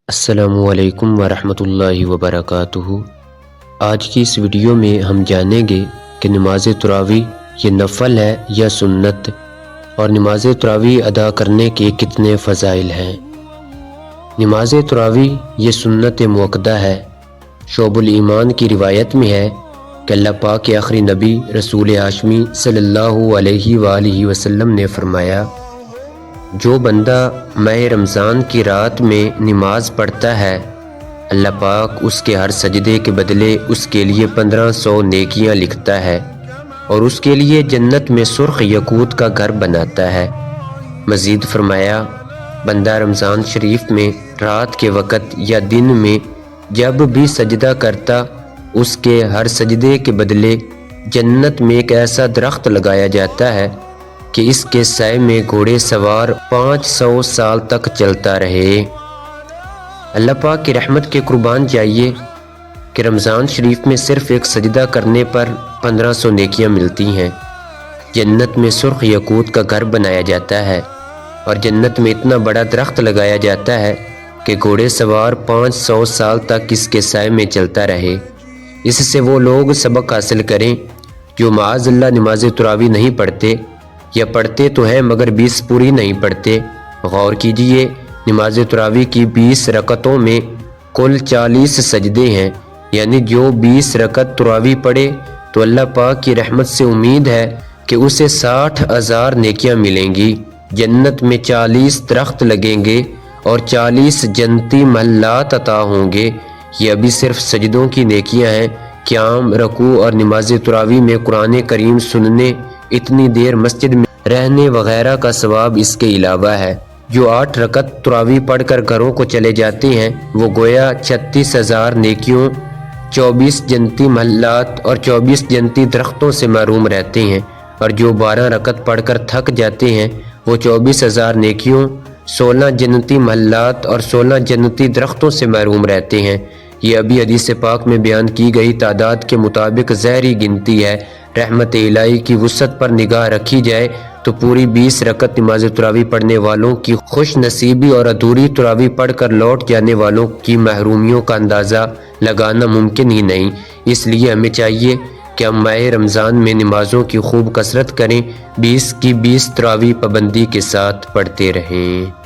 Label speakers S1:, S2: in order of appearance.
S1: السلام علیکم ورحمۃ اللہ وبرکاتہ۔ آج کی اس ویڈیو میں ہم جانیں گے کہ نماز تراویح یہ نفل ہے یا سنت، اور نماز تراویح ادا کرنے کے کتنے فضائل ہیں۔ نماز تراویح یہ سنت مؤکدہ ہے۔ شعب الایمان کی روایت میں ہے کہ اللہ پاک کے آخری نبی رسول ہاشمی صلی اللہ علیہ وآلہ وسلم نے فرمایا، جو بندہ ماہ رمضان کی رات میں نماز پڑھتا ہے، اللہ پاک اس کے ہر سجدے کے بدلے اس کے لیے 1500 نیکیاں لکھتا ہے اور اس کے لیے جنت میں سرخ یاقوت کا گھر بناتا ہے۔ مزید فرمایا، بندہ رمضان شریف میں رات کے وقت یا دن میں جب بھی سجدہ کرتا، اس کے ہر سجدے کے بدلے جنت میں ایک ایسا درخت لگایا جاتا ہے کہ اس کے سائے میں گھوڑے سوار 500 سال تک چلتا رہے۔ اللہ پاک کی رحمت کے قربان جائیے کہ رمضان شریف میں صرف ایک سجدہ کرنے پر 1500 نیکیاں ملتی ہیں۔ جنت میں سرخ یاقوت کا گھر بنایا جاتا ہے اور جنت میں اتنا بڑا درخت لگایا جاتا ہے کہ گھوڑے سوار 500 سال تک اس کے سائے میں چلتا رہے۔ اس سے وہ لوگ سبق حاصل کریں جو معاذ اللہ نماز تراویح نہیں پڑھتے، یا پڑھتے تو ہیں مگر 20 پوری نہیں پڑھتے۔ غور کیجئے، نماز تراویح کی 20 رکعتوں میں کل 40 سجدے ہیں، یعنی جو 20 رکعت تراویح پڑھے تو اللہ پاک کی رحمت سے امید ہے کہ اسے 60,000 نیکیاں ملیں گی۔ جنت میں 40 درخت لگیں گے اور 40 جنتی محلات عطا ہوں گے۔ یہ ابھی صرف سجدوں کی نیکیاں ہیں۔ قیام، رکوع اور نماز تراویح میں قرآن کریم سننے، اتنی دیر مسجد میں رہنے وغیرہ کا ثواب اس کے علاوہ ہے۔ جو 8 رکعت تراویح پڑھ کر گھروں کو چلے جاتے ہیں، وہ گویا 36,000 نیکیوں، 24 جنتی محلات اور 24 جنتی درختوں سے محروم رہتے ہیں، اور جو 12 رکعت پڑھ کر تھک جاتے ہیں، وہ 24,000 نیکیوں، 16 جنتی محلات اور 16 جنتی درختوں سے محروم رہتے ہیں۔ یہ ابھی حدیث پاک میں بیان کی گئی تعداد کے مطابق ظاہری گنتی ہے۔ رحمت الہی کی وسعت پر نگاہ رکھی جائے تو پوری 20 رکعت نماز تراویح پڑھنے والوں کی خوش نصیبی اور ادھوری تراویح پڑھ کر لوٹ جانے والوں کی محرومیوں کا اندازہ لگانا ممکن ہی نہیں۔ اس لیے ہمیں چاہیے کہ ہم ماہ رمضان میں نمازوں کی خوب کثرت کریں، 20 کی 20 تراویح پابندی کے ساتھ پڑھتے رہیں۔